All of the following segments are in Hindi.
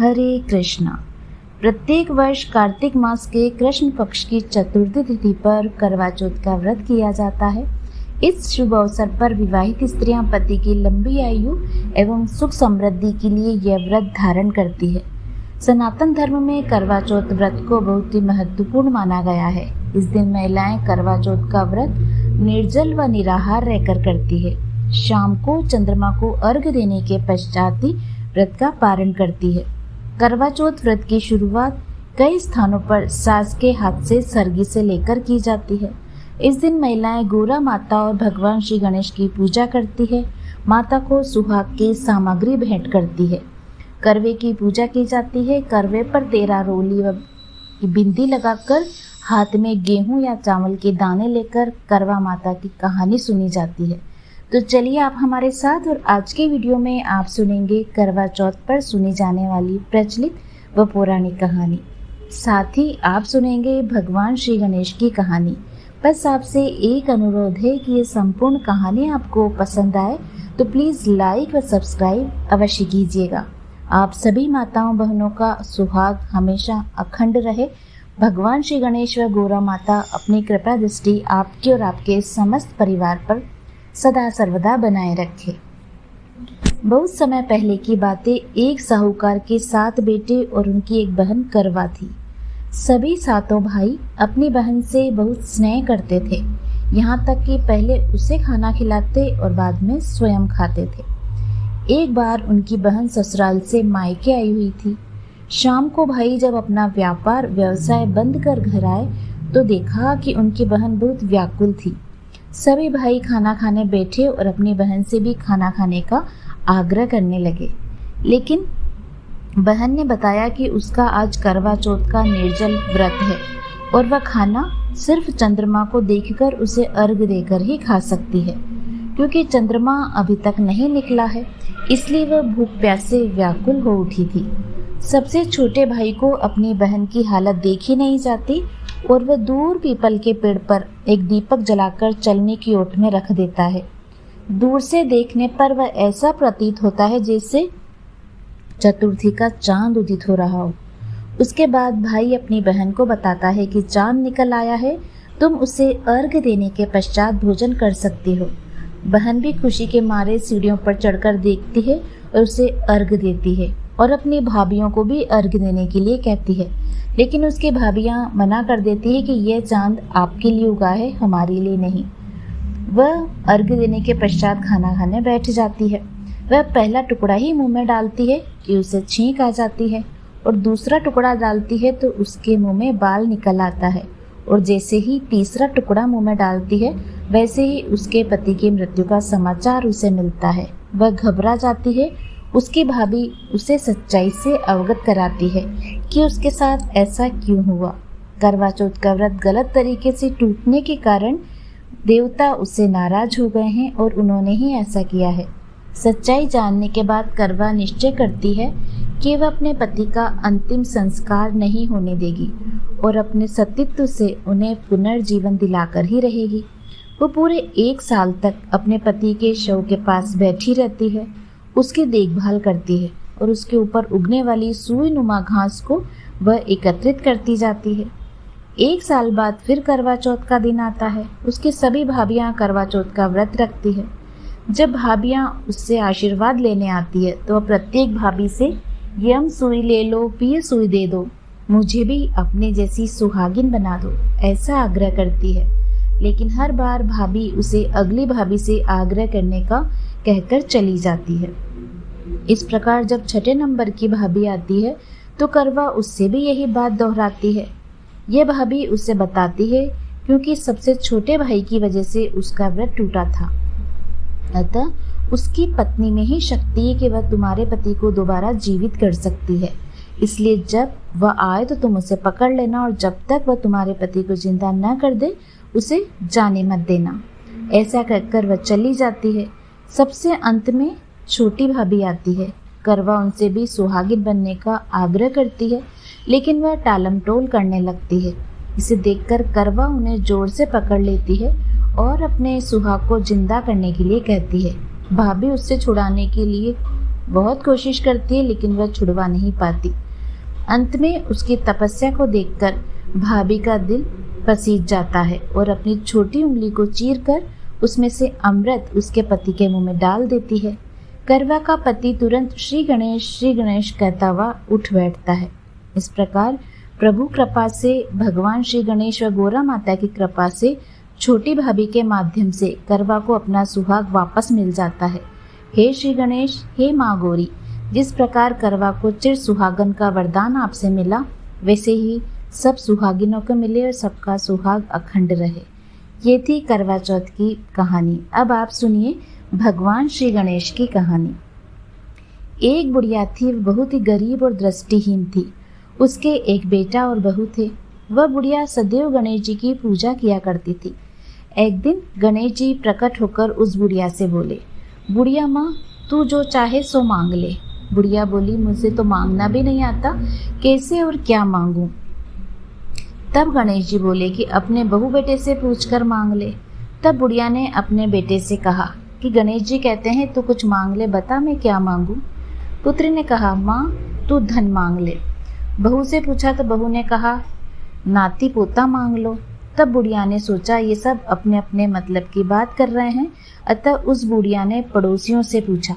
हरे कृष्णा। प्रत्येक वर्ष कार्तिक मास के कृष्ण पक्ष की चतुर्थी तिथि पर करवा चौथ का व्रत किया जाता है। इस शुभ अवसर पर विवाहित स्त्रियां पति की लंबी आयु एवं सुख समृद्धि के लिए यह व्रत धारण करती है। सनातन धर्म में करवा चौथ व्रत को बहुत ही महत्वपूर्ण माना गया है। इस दिन महिलाएं करवा चौथ का व्रत निर्जल व निराहार रहकर करती है। शाम को चंद्रमा को अर्घ्य देने के पश्चात ही व्रत का पारण करती है। करवा चौथ व्रत की शुरुआत कई स्थानों पर सास के हाथ से सरगी से लेकर की जाती है। इस दिन महिलाएं गोरा माता और भगवान श्री गणेश की पूजा करती है। माता को सुहाग की सामग्री भेंट करती है। करवे की पूजा की जाती है। करवे पर 13 रोली व बिंदी लगाकर हाथ में गेहूं या चावल के दाने लेकर करवा माता की कहानी सुनी जाती है। तो चलिए आप हमारे साथ, और आज के वीडियो में आप सुनेंगे करवा चौथ पर सुनी जाने वाली प्रचलित व पौराणिक कहानी। साथ ही आप सुनेंगे भगवान श्री गणेश की कहानी। बस आपसे एक अनुरोध है कि ये संपूर्ण कहानी आपको पसंद आए तो प्लीज़ लाइक व सब्सक्राइब अवश्य कीजिएगा। आप सभी माताओं बहनों का सुहाग हमेशा अखंड रहे। भगवान श्री गणेश व गौरा माता अपनी कृपा दृष्टि आपके और आपके समस्त परिवार पर सदा सर्वदा बनाए रखे। बहुत समय पहले की बातें। एक साहूकार के 7 बेटे और उनकी एक बहन करवा थी। सभी 7 भाई अपनी बहन से बहुत स्नेह करते थे, यहाँ तक कि पहले उसे खाना खिलाते और बाद में स्वयं खाते थे। एक बार उनकी बहन ससुराल से मायके आई हुई थी। शाम को भाई जब अपना व्यापार व्यवसाय बंद कर घर आए तो देखा कि उनकी बहन बहुत व्याकुल थी। सभी भाई खाना खाने बैठे और अपनी बहन से भी खाना खाने का आग्रह करने लगे, लेकिन बहन ने बताया कि उसका आज करवा चौथ का निर्जल व्रत है और वह खाना सिर्फ चंद्रमा को देखकर उसे अर्घ्य देकर ही खा सकती है। क्योंकि चंद्रमा अभी तक नहीं निकला है, इसलिए वह भूख प्यास से व्याकुल हो उठी थी। सबसे छोटे भाई को अपनी बहन की हालत देखी नहीं जाती और वह दूर पीपल के पेड़ पर एक दीपक जलाकर चलने की ओट में रख देता है। दूर से देखने पर वह ऐसा प्रतीत होता है जैसे चतुर्थी का चांद उदित हो रहा हो। उसके बाद भाई अपनी बहन को बताता है कि चांद निकल आया है, तुम उसे अर्घ्य देने के पश्चात भोजन कर सकती हो। बहन भी खुशी के मारे सीढ़ियों पर चढ़कर देखती है और उसे अर्घ्य देती है और अपनी भाभियों को भी अर्घ्य देने के लिए कहती है, लेकिन उसकी भाभियां मना कर देती है कि यह चांद आपके लिए उगा है, हमारे लिए नहीं। वह अर्घ्य देने के पश्चात खाना खाने बैठ जाती है। वह पहला टुकड़ा ही मुंह में डालती है कि उसे छींक आ जाती है और दूसरा टुकड़ा डालती है तो उसके मुंह में बाल निकल आता है, और जैसे ही तीसरा टुकड़ा मुंह में डालती है वैसे ही उसके पति की मृत्यु का समाचार उसे मिलता है। वह घबरा जाती है। उसकी भाभी उसे सच्चाई से अवगत कराती है कि उसके साथ ऐसा क्यों हुआ। करवा चौथ का व्रत गलत तरीके से टूटने के कारण देवता उससे नाराज हो गए हैं और उन्होंने ही ऐसा किया है। सच्चाई जानने के बाद करवा निश्चय करती है कि वह अपने पति का अंतिम संस्कार नहीं होने देगी और अपने सतीत्व से उन्हें पुनर्जीवन दिलाकर ही रहेगी। वो पूरे 1 साल तक अपने पति के शव के पास बैठी रहती है, उसकी देखभाल करती है और उसके ऊपर उगने वाली सुई नुमा घास को वह एकत्रित करती जाती है। 1 साल बाद फिर करवा चौथ का दिन आता है। उसकी सभी भाभियां करवा चौथ का व्रत रखती है। जब भाभियां उससे आशीर्वाद लेने आती है तो वह प्रत्येक भाभी से यम सुई ले लो, पिए सुई दे दो, मुझे भी अपने जैसी सुहागिन बना दो, ऐसा आग्रह करती है। लेकिन हर बार भाभी उसे अगली भाभी से आग्रह करने का कहकर चली जाती है। इस प्रकार जब 6ठे नंबर की भाभी आती है तो करवा उससे भी यही बात दोहराती है। यह भाभी उसे बताती है क्योंकि सबसे छोटे भाई की वजह से उसका व्रत टूटा था, अतः उसकी पत्नी में ही शक्ति है कि वह तुम्हारे पति को दोबारा जीवित कर सकती है। इसलिए जब वह आए तो तुम उसे पकड़ लेना और जब तक वह तुम्हारे पति को जिंदा न कर दे उसे जाने मत देना। ऐसा कहकर वह चली जाती है। सबसे अंत में छोटी भाभी आती है। करवा उनसे भी सुहागिन बनने का आग्रह करती है, लेकिन वह टालमटोल करने लगती है। इसे देखकर करवा उन्हें जोर से पकड़ लेती है और अपने सुहाग को जिंदा करने के लिए कहती है। भाभी उससे छुड़ाने के लिए बहुत कोशिश करती है लेकिन वह छुड़वा नहीं पाती। अंत में उसकी तपस्या को देखकर भाभी का दिल पसीज जाता है और अपनी छोटी उंगली को चीरकर उसमें से अमृत उसके पति के मुंह में डाल देती है। करवा का पति तुरंत श्री गणेश कहता हुआ उठ बैठता है। इस प्रकार प्रभु कृपा से, भगवान श्री गणेश व गोरा माता की कृपा से छोटी भाभी के माध्यम से करवा को अपना सुहाग वापस मिल जाता है। हे श्री गणेश, हे माँ गौरी, जिस प्रकार करवा को चिर सुहागन का वरदान आपसे मिला, वैसे ही सब सुहागिनों को मिले और सबका सुहाग अखंड रहे। ये थी करवा चौथ की कहानी। अब आप सुनिए भगवान श्री गणेश की कहानी। एक बुढ़िया थी, बहुत ही गरीब और दृष्टिहीन थी। उसके एक बेटा और बहू थे। वह बुढ़िया सदैव गणेश जी की पूजा किया करती थी। एक दिन गणेश जी प्रकट होकर उस बुढ़िया से बोले, बुढ़िया माँ, तू जो चाहे सो मांग ले। बुढ़िया बोली, मुझे तो मांगना भी नहीं आता, कैसे और क्या मांगूं? तब गणेश जी बोले कि अपने बहू बेटे से पूछकर मांग ले। तब बुढ़िया ने अपने बेटे से कहा कि गणेश जी कहते हैं तू कुछ मांग ले, बता मैं क्या मांगूं? पुत्र ने कहा, माँ तू धन मांग ले। बहू से पूछा तो बहू ने कहा, नाती पोता मांग लो। तब बुढ़िया ने सोचा ये सब अपने अपने मतलब की बात कर रहे हैं, अतः उस बुढ़िया ने पड़ोसियों से पूछा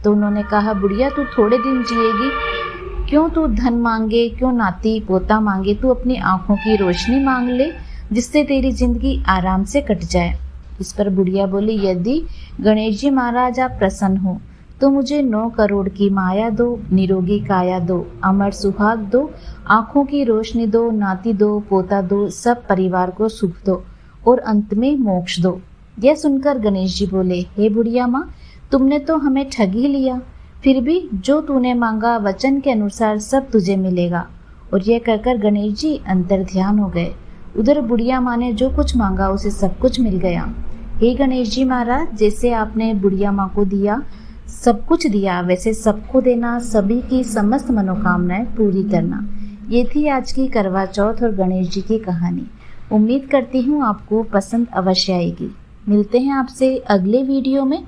तो उन्होंने कहा, बुढ़िया तू थोड़े दिन जिएगी, क्यों तू धन मांगे, क्यों नाती पोता मांगे, तू अपनी आंखों की रोशनी मांग ले जिससे तेरी जिंदगी आराम से कट जाए। इस पर बुढ़िया बोली, यदि गणेश जी महाराज आप प्रसन्न हो तो मुझे 9 करोड़ की माया दो, निरोगी काया दो, अमर सुहाग दो, आंखों की रोशनी दो, नाती दो, पोता दो, सब परिवार को सुख दो और अंत में मोक्ष दो। यह सुनकर गणेश जी बोले, हे बुढ़िया माँ, तुमने तो हमें ठग ही लिया, फिर भी जो तूने मांगा वचन के अनुसार सब तुझे मिलेगा। और यह कहकर गणेश जी अंतर ध्यान हो गए। उधर बुढ़िया माँ ने जो कुछ मांगा उसे सब कुछ मिल गया। हे गणेश जी महाराज, जैसे आपने बुढ़िया माँ को दिया, सब कुछ दिया, वैसे सबको देना, सभी की समस्त मनोकामनाएं पूरी करना। ये थी आज की करवा चौथ और गणेश जी की कहानी। उम्मीद करती हूँ आपको पसंद अवश्य आएगी। मिलते हैं आपसे अगले वीडियो में।